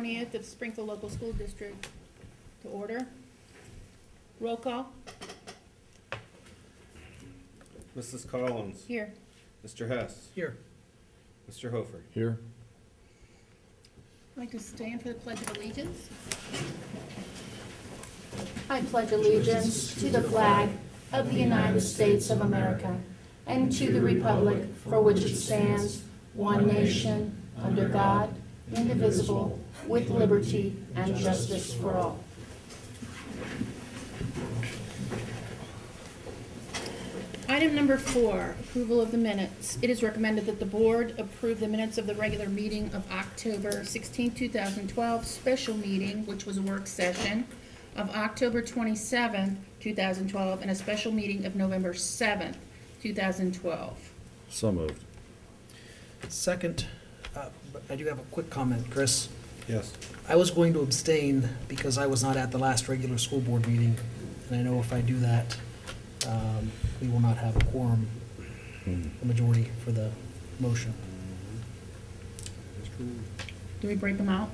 20th of Springfield Local School District to order. Roll call. Mrs. Collins. Here. Mr. Hess. Here. Mr. Hofer. Here. I'd like to stand for the Pledge of Allegiance. I pledge allegiance to the flag of the United States of America and to the republic for which it stands, one nation, under God, indivisible, with liberty and justice for all. Item number 4, approval of the minutes. It is recommended that the board approve the minutes of the regular meeting of October 16, 2012, special meeting, which was a work session, of October 27, 2012, and a special meeting of November 7, 2012. So moved. Second, but I do have a quick comment, Chris. Yes. I was going to abstain because I was not at the last regular school board meeting, and I know if I do that, we will not have a quorum, a majority for the motion. Do we break them out?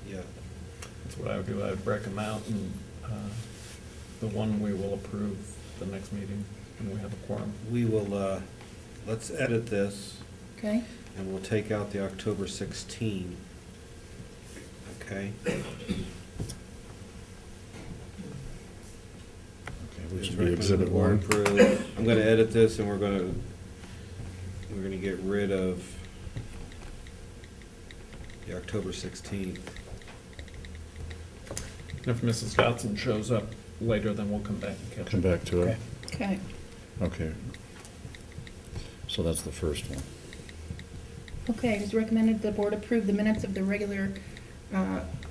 Yeah. That's what I would do. I would break them out, and the one we will approve the next meeting, and we have a quorum. We will, let's edit this, Okay. and we'll take out the October 16. Okay? Okay, which Just would be recommend exhibit the board 1. approve. I'm gonna edit this, and we're gonna get rid of the October 16th. If Mrs. Dotson shows up later, then we'll come back and catch Come her. back to it. Okay. Okay. So that's the first one. Okay, it is recommended the board approve the minutes of the regular,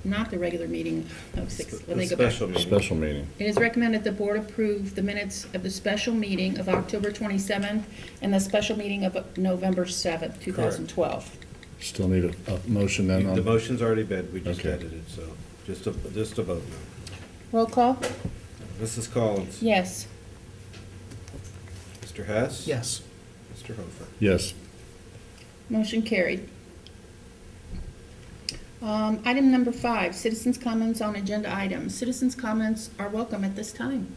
not the regular meeting of 6. Let me The go back. special meeting. Special meeting. It is recommended the board approve the minutes of the special meeting of October 27th and the special meeting of November 7th, 2012. Still need a motion then The on? motion's already been, we just Okay. edited, so just a vote now. Roll call? Mrs. Collins. Yes. Mr. Hess. Yes. Mr. Hofer. Yes. Motion carried. Item number 5, citizens' comments on agenda items. Citizens' comments are welcome at this time.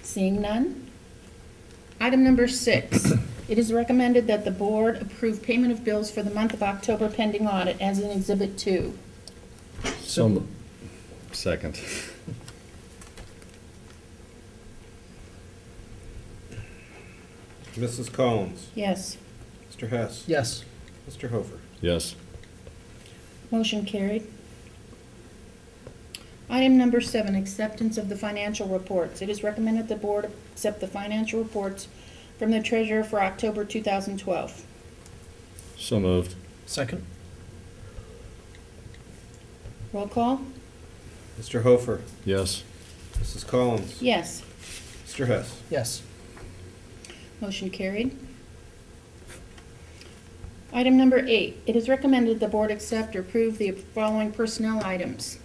Seeing none. Item number 6, it is recommended that the board approve payment of bills for the month of October pending audit as in Exhibit 2. So, second. Mrs. Collins. Yes. Mr. Hess. Yes. Mr. Hofer. Yes. Motion carried. Item number 7, acceptance of the financial reports. It is recommended the board accept the financial reports from the treasurer for October 2012. So moved. Second? Roll call? Mr. Hofer. Yes. Mrs. Collins. Yes. Mr. Hess. Yes. Motion carried. Item number 8, it is recommended the board accept or approve the following personnel items.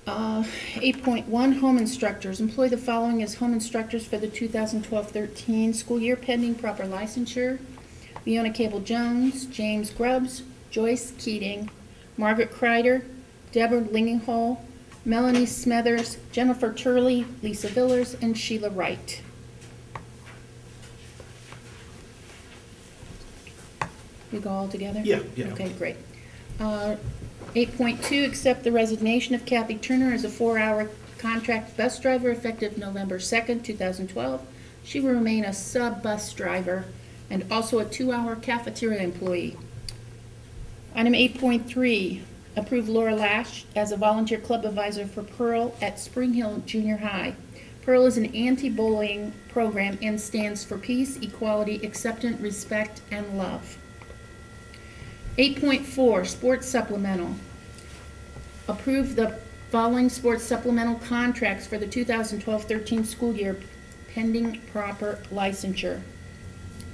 8.1, home instructors. Employ the following as home instructors for the 2012-13 school year pending proper licensure. Fiona Cable-Jones, James Grubbs, Joyce Keating, Margaret Kreider, Deborah Lingenhall, Melanie Smethers, Jennifer Turley, Lisa Villers, and Sheila Wright. We go all together? Yeah. Okay, great. 8.2, accept the resignation of Kathy Turner as a 4-hour contract bus driver effective November 2nd, 2012. She will remain a sub-bus driver and also a 2-hour cafeteria employee. Item 8.3, approve Laura Lash as a volunteer club advisor for Pearl at Spring Hill Junior High. Pearl is an anti-bullying program and stands for peace, equality, acceptance, respect, and love. 8.4, sports supplemental. Approve the following sports supplemental contracts for the 2012-13 school year pending proper licensure.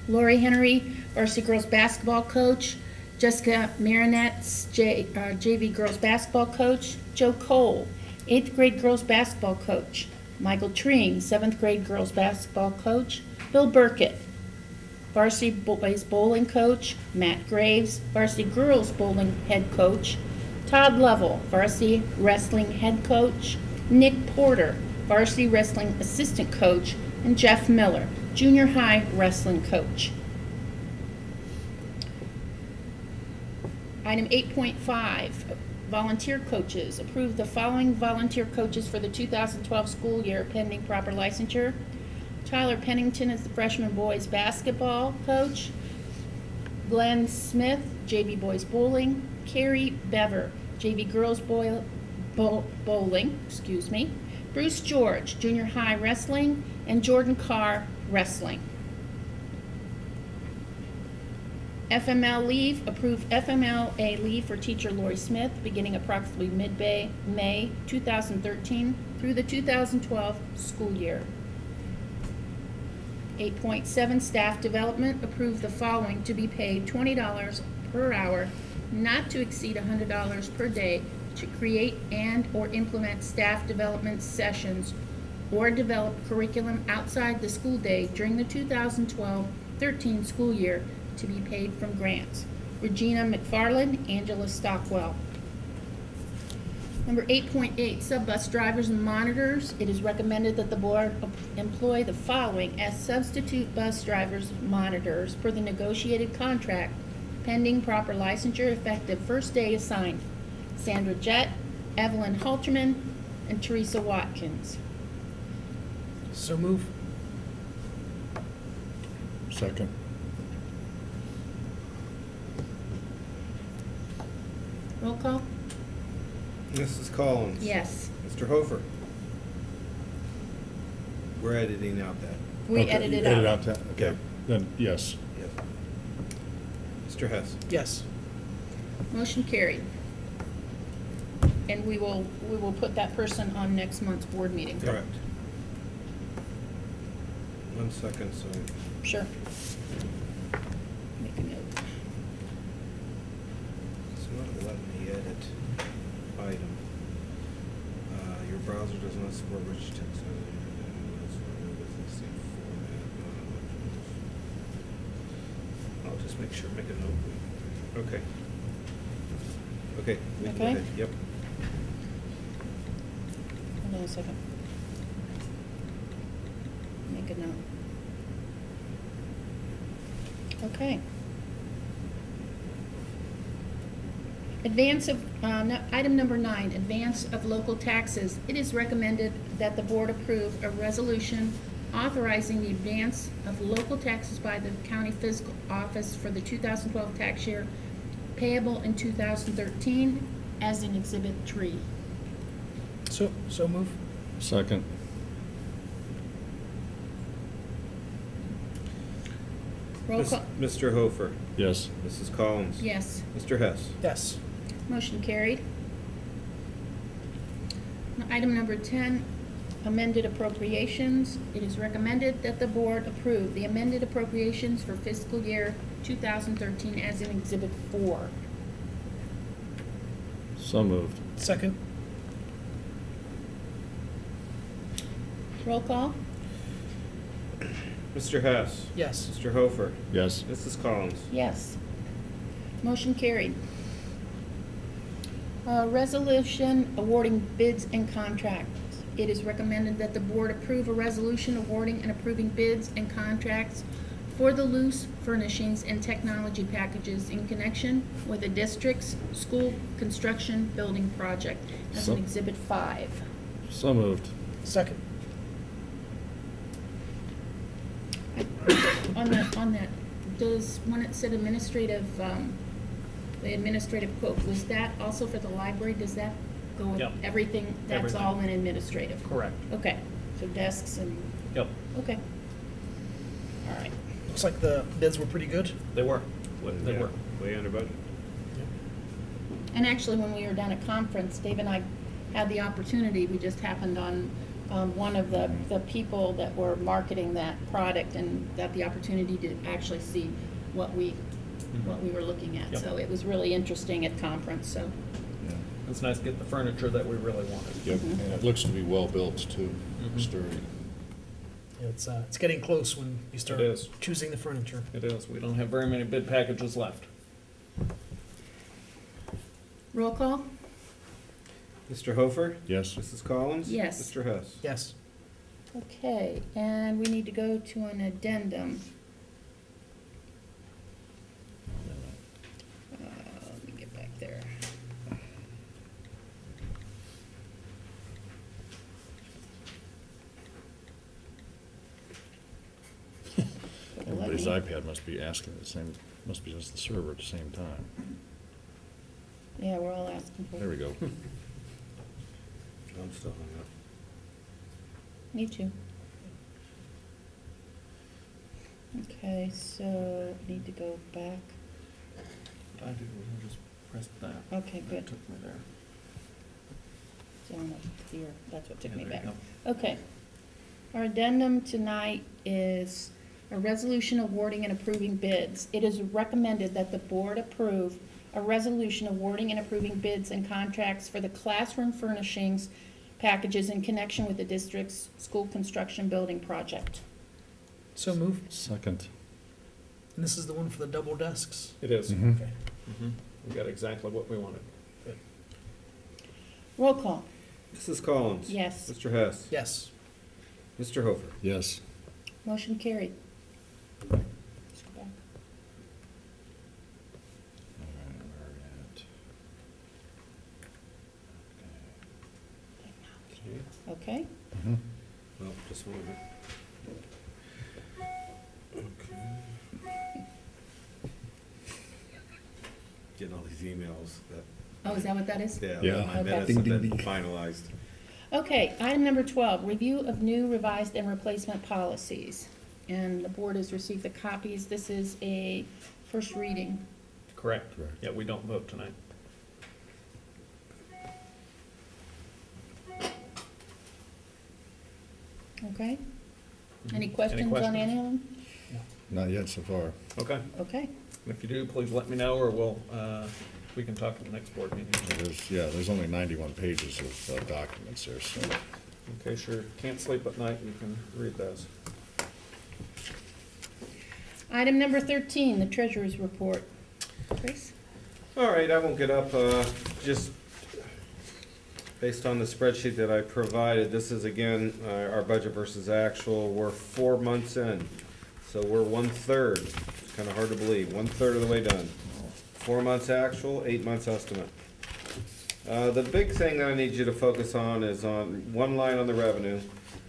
Lori Henry, varsity girls basketball coach. Jessica Marinette's JV girls basketball coach. Joe Cole, 8th grade girls basketball coach. Michael Treen, 7th grade girls basketball coach. Bill Burkett, varsity boys bowling coach. Matt Graves, varsity girls bowling head coach. Todd Lovell, varsity wrestling head coach. Nick Porter, varsity wrestling assistant coach. And Jeff Miller, junior high wrestling coach. Item 8.5, volunteer coaches. Approve the following volunteer coaches for the 2012 school year pending proper licensure. Tyler Pennington is the freshman boys basketball coach. Glenn Smith, JV boys bowling. Carrie Bever, JV girls bowling. Bruce George, junior high wrestling. And Jordan Carr, wrestling. FML leave, approve FMLA leave for teacher Lori Smith beginning approximately mid-May 2013 through the 2012 school year. 8.7 staff development, approve the following to be paid $20 per hour, not to exceed $100 per day, to create and or implement staff development sessions or develop curriculum outside the school day during the 2012-13 school year, to be paid from grants. Regina McFarland, Angela Stockwell. Number 8.8, sub-bus drivers and monitors. It is recommended that the board employ the following as substitute bus drivers and monitors per the negotiated contract, pending proper licensure, effective first day assigned. Sandra Jett, Evelyn Halterman, and Teresa Watkins. So move. Second. Roll call? Mrs. Collins? Yes. Mr. Hofer? We're editing out that. We Okay, edited you out. that, okay, then, yes. Yes. Mr. Hess? Yes. Motion carried. And we will put that person on next month's board meeting. Correct. 1 second, so Sure. Make a note. it's not letting me edit item. Your browser does not support rich text. I'll just make sure, make a note. Okay. Okay, we can go Okay. ahead. Yep. Hold on a second. Make a note. Okay. Advance of, item number 9, advance of local taxes. It is recommended that the board approve a resolution authorizing the advance of local taxes by the county fiscal office for the 2012 tax year payable in 2013 as in Exhibit 3. So move. Second. Roll call. Mr. Hofer? Yes. Mrs. Collins? Yes. Mr. Hess? Yes. Motion carried. Item number 10, amended appropriations. It is recommended that the board approve the amended appropriations for fiscal year 2013 as in Exhibit 4. So moved. Second. Roll call? Mr. Hess? Yes. Mr. Hofer? Yes. Mrs. Collins? Yes. Motion carried. Resolution awarding bids and contracts. It is recommended that the board approve a resolution awarding and approving bids and contracts for the loose furnishings and technology packages in connection with the district's school construction building project as in So- Exhibit 5. So moved. Second. On that, does, when it said administrative, the administrative quote, was that also for the library? Does that go with Yep. everything? That's Everything. all in administrative? Correct. Okay, so desks and, Yep, okay. All right. Looks like the bids were pretty good. they were. They Yeah, were. way under budget. And actually, when we were down at conference, Dave and I had the opportunity, we just happened on one of the people that were marketing that product and got the opportunity to actually see what we were looking at. Yep. So it was really interesting at conference, so. It's nice to get the furniture that we really wanted. Yep, Mhm. and it looks to be well-built, too. Mhm. Sturdy. It's getting close when you start It is. choosing the furniture. It is. We don't have very many bid packages left. Roll call? Mr. Hofer? Yes? Mrs. Collins? Yes. Mr. Hess? Yes. Okay, and we need to go to an addendum. Let me get back there. Everybody's iPad must be asking the same, must be just the server at the same time. Yeah, we're all asking for it. There we go. I'm still hung up. Me too. Okay, so need to go back. I do, we just pressed that. Okay, That good. took me there. Down up here, that's what took Yeah, me there you back. go. Okay. Our addendum tonight is a resolution awarding and approving bids. It is recommended that the board approve a resolution awarding and approving bids and contracts for the classroom furnishings packages in connection with the district's school construction building project. So moved. Second. And this is the one for the double desks? It is. Mhm. Okay. Mhm. We got exactly what we wanted. Roll call. Mrs. Collins? Yes. Mr. Hess? Yes. Mr. Hofer? Yes. Motion carried. Let's go back. All right, where are we at? Okay. Okay, Mhm. Well, just one minute. Okay. Getting all these emails that, oh, is that what that is? Yeah. my Okay. minutes Ding, have ding, been ding. finalized. Okay, item number 12, review of new revised and replacement policies. And the board has received the copies. This is a first reading. Correct. Correct. Yeah, we don't vote tonight. Okay? Mhm. Any questions on any of them? Not yet so far. Okay. Okay, If you do, please let me know, or we'll, we can talk at the next board meeting. There's only 91 pages of documents there, so. In case you can't sleep at night, you can read those. item number 13, the treasurer's report. Chris? All right, I won't get up, just based on the spreadsheet that I provided, this is again, our budget versus actual. We're 4 months in, so we're 1/3. It's kind of hard to believe, 1/3 of the way done. 4 months actual, 8 months estimate. The big thing that I need you to focus on is on one line on the revenue,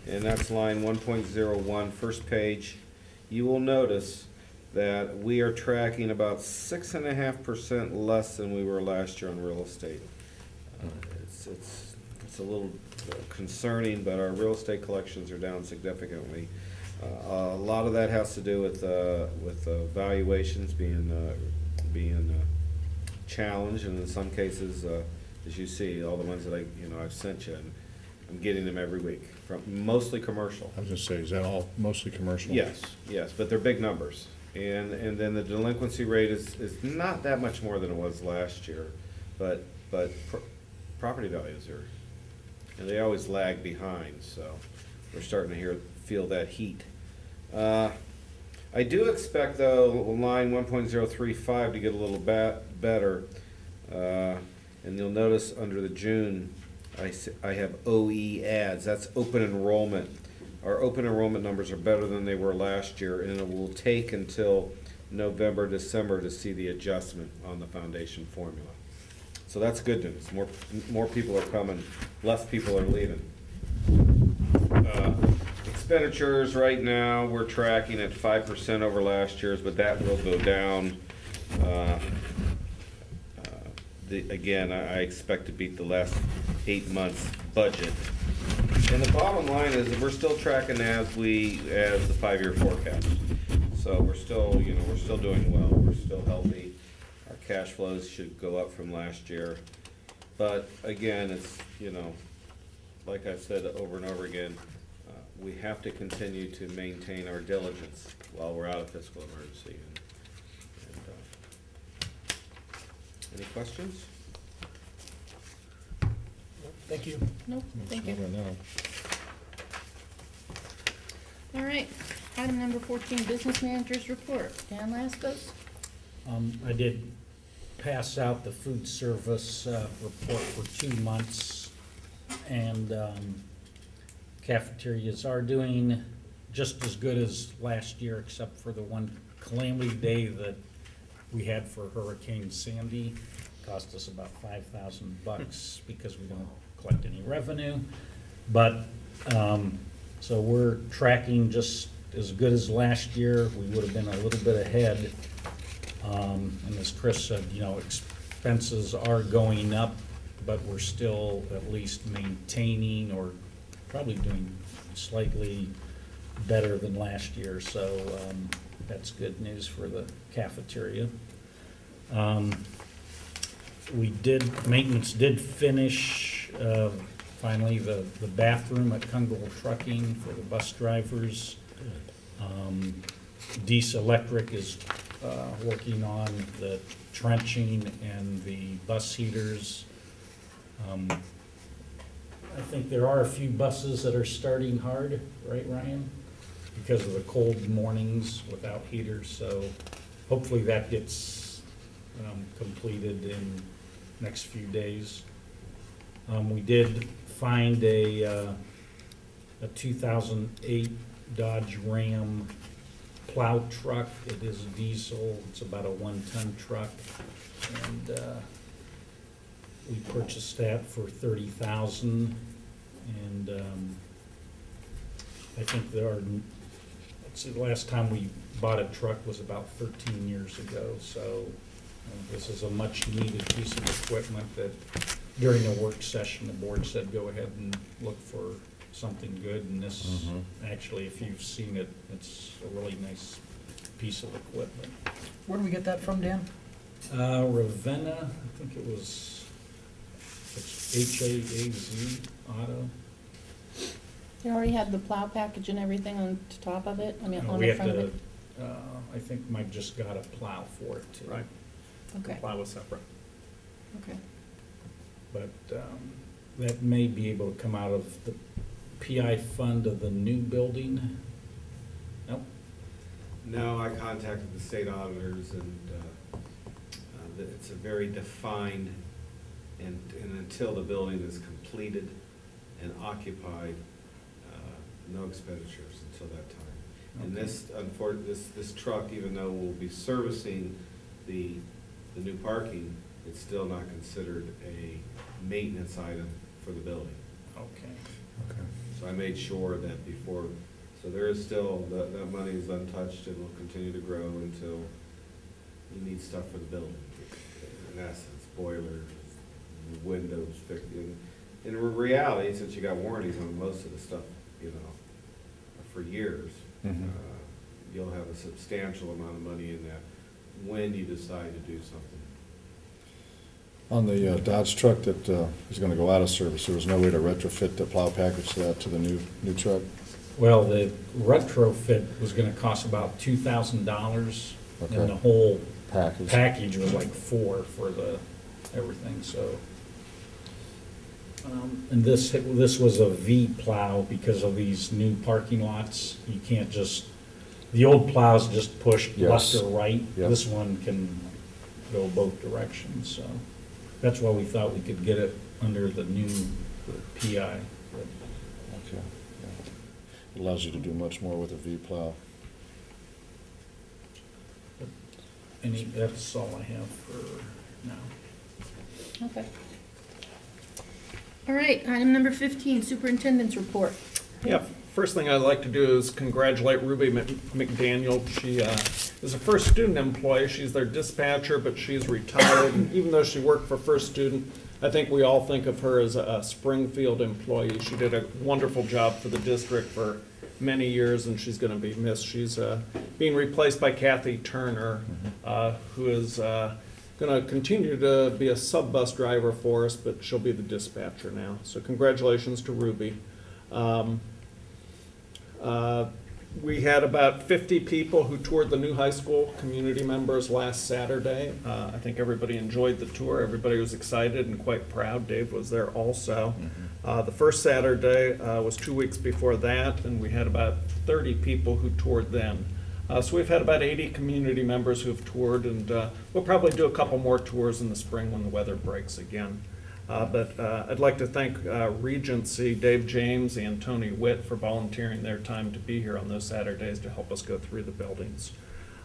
and that's line 1.01, first page. You will notice that we are tracking about 6.5% less than we were last year on real estate. It's a little concerning, but our real estate collections are down significantly. A lot of that has to do with valuations being challenged, and in some cases, as you see, all the ones that I've sent you, and I'm getting them every week from mostly commercial. I was gonna say, is that all mostly commercial? Yes, but they're big numbers. And then the delinquency rate is not that much more than it was last year, but property values are, and they always lag behind, so we're starting to feel that heat. I do expect, though, line 1.035 to get a little better, and you'll notice under the June, I have OE ads, that's open enrollment. Our open enrollment numbers are better than they were last year, and it will take until November, December to see the adjustment on the foundation formula. So that's good news. More people are coming, less people are leaving. Expenditures right now, we're tracking at 5% over last year's, but that will go down. Again, I expect to beat the last 8 months' budget. And the bottom line is that we're still tracking as the 5-year forecast. So we're still doing well. We're still healthy. Our cash flows should go up from last year. But again, it's, like I've said over and over again, we have to continue to maintain our diligence while we're out of fiscal emergency. Any questions? Thank you. Nope, thank you. Never know. All right, item number 14, business manager's report. Dan Laskos? I did pass out the food service report for 2 months, and cafeterias are doing just as good as last year, except for the one calamity day that we had for Hurricane Sandy. Cost us about $5,000 because we don't collect any revenue. But, so we're tracking just as good as last year. We would have been a little bit ahead. And as Chris said, you know, expenses are going up, but we're still at least maintaining or probably doing slightly better than last year. So that's good news for the cafeteria. Maintenance did finish finally the bathroom at Kungl Trucking for the bus drivers. Deese Electric is working on the trenching and the bus heaters. I think there are a few buses that are starting hard, right, Ryan? Because of the cold mornings without heaters, so hopefully that gets completed in next few days. We did find a 2008 Dodge Ram plow truck. It is diesel. It's about a 1-ton truck, and we purchased that for $30,000. And I think let's see, the last time we bought a truck was about 13 years ago. So this is a much needed piece of equipment that during a work session, the board said, go ahead and look for something good. And this, actually, if you've seen it, it's a really nice piece of equipment. Where do we get that from, Dan? Ravenna, I think it was, it's H-A-A-Z Auto. You already had the plow package and everything on top of it? I mean, on We the have front of to, it? I think Mike just got a plow for it too. Right. Okay, Plow was separate. okay. But that may be able to come out of the PI fund of the new building. Nope. No, I contacted the state auditors, and it's a very defined, and until the building is completed and occupied, no expenditures until that time. And this truck, even though we'll be servicing the new parking, it's still not considered a maintenance item for the building. Okay. So I made sure that before, so there is still, that money is untouched and will continue to grow until you need stuff for the building. In essence, boilers, windows, in reality, since you got warranties on most of the stuff, you know, for years, you'll have a substantial amount of money in that when you decide to do something. On the Dodge truck that is going to go out of service, there was no way to retrofit the plow package to that, to the new truck? Well, the retrofit was gonna cost about $2,000, Okay. and the whole Package. package was like $4,000 for the everything, so. And this was a V plow because of these new parking lots. You can't just, the old plows just push left Yes. or right. Yep. This one can go both directions, so. That's why we thought we could get it under the new PI. Okay. Yeah. It allows you to do much more with a V plow. That's all I have for now. Okay. All right, item number 15, superintendent's report. Yeah, first thing I'd like to do is congratulate Ruby McDaniel. She is a First Student employee. She's their dispatcher, but she's retired. And even though she worked for First Student, I think we all think of her as a Springfield employee. She did a wonderful job for the district for many years, and she's going to be missed. She's being replaced by Kathy Turner, who is going to continue to be a sub-bus driver for us, but she'll be the dispatcher now. So congratulations to Ruby. We had about 50 people who toured the new high school, community members, last Saturday. I think everybody enjoyed the tour. Everybody was excited and quite proud. Dave was there also. The first Saturday was 2 weeks before that, and we had about 30 people who toured then. So we've had about 80 community members who've toured, and we'll probably do a couple more tours in the spring when the weather breaks again. But I'd like to thank Regency, Dave James and Tony Witt for volunteering their time to be here on those Saturdays to help us go through the buildings.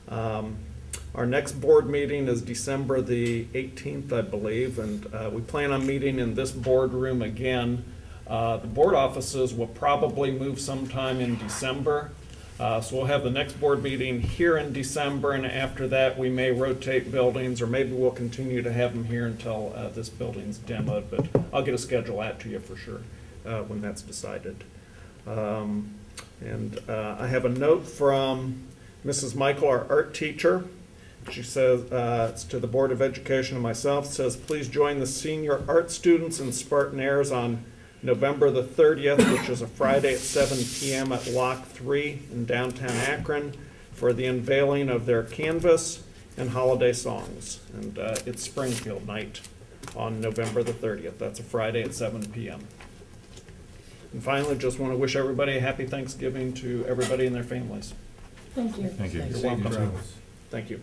Our next board meeting is December the 18th, I believe, and we plan on meeting in this boardroom again. The board offices will probably move sometime in December. So we'll have the next board meeting here in December, and after that, we may rotate buildings, or maybe we'll continue to have them here until this building's demoed, but I'll get a schedule out to you for sure when that's decided. I have a note from Mrs. Michael, our art teacher. She says, it's to the Board of Education and myself, says, please join the senior art students in Spartan-Airs on November the 30th, which is a Friday at 7 p.m. at Lock 3 in downtown Akron for the unveiling of their canvas and holiday songs. And it's Springfield night on November the 30th. That's a Friday at 7 p.m. And finally, just want to wish everybody a happy Thanksgiving to everybody and their families. Thank you. Thank you. You're welcome. Thank you.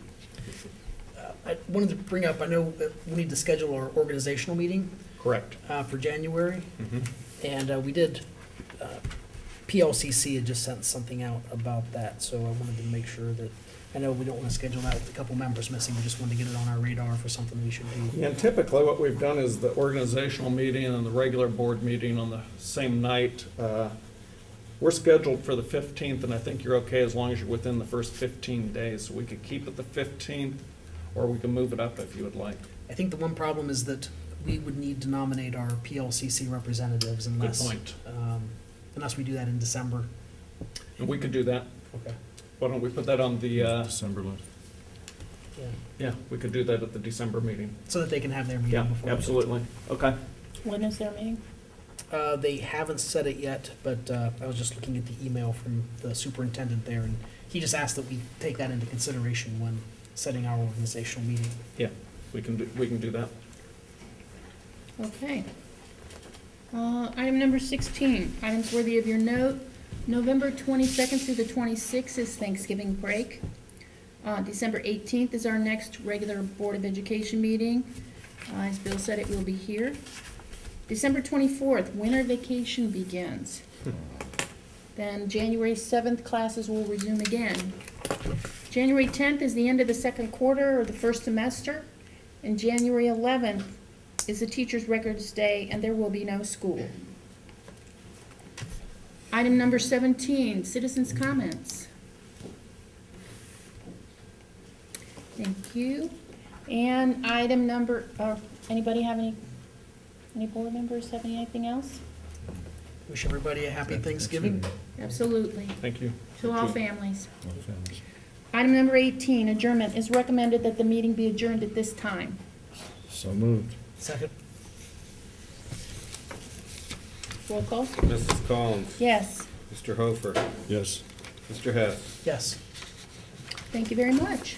I wanted to bring up, I know that we need to schedule our organizational meeting Correct. for January. Mhm. And we did, PLCC had just sent something out about that, so I wanted to make sure that, I know we don't want to schedule that with a couple members missing, we just wanted to get it on our radar for something we should do. Yeah, and typically what we've done is the organizational meeting and the regular board meeting on the same night. We're scheduled for the 15th, and I think you're okay as long as you're within the first 15 days. So we could keep it the 15th, or we can move it up if you would like. I think the one problem is that we would need to nominate our PLCC representatives Good unless, point. unless we do that in December. And we could do that. Okay. Why don't we put that on the, December list. Yeah, yeah, we could do that at the December meeting. so that they can have their meeting Yeah, before. absolutely. Okay. When is their meeting? They haven't said it yet, but I was just looking at the email from the superintendent there, and he just asked that we take that into consideration when setting our organizational meeting. Yeah, we can do that. Okay. Item number 16, items worthy of your note. November 22nd through the 26th is Thanksgiving break. December 18th is our next regular Board of Education meeting. As Bill said, it will be here. December 24th, winter vacation begins. Then January 7th, classes will resume again. January 10th is the end of the second quarter or the first semester. And January 11th is the Teachers' Records Day, and there will be no school. Item number 17, citizens' comments. Thank you. And item number, anybody have any board members have anything else? Wish everybody a happy Thanksgiving. Absolutely, Thank you. to all families. All families. Item number 18, adjournment. Is recommended that the meeting be adjourned at this time. So moved. Second. Roll call? Mrs. Collins, Yes. Mr. Hofer, Yes. Mr. Hess. Yes. Thank you very much.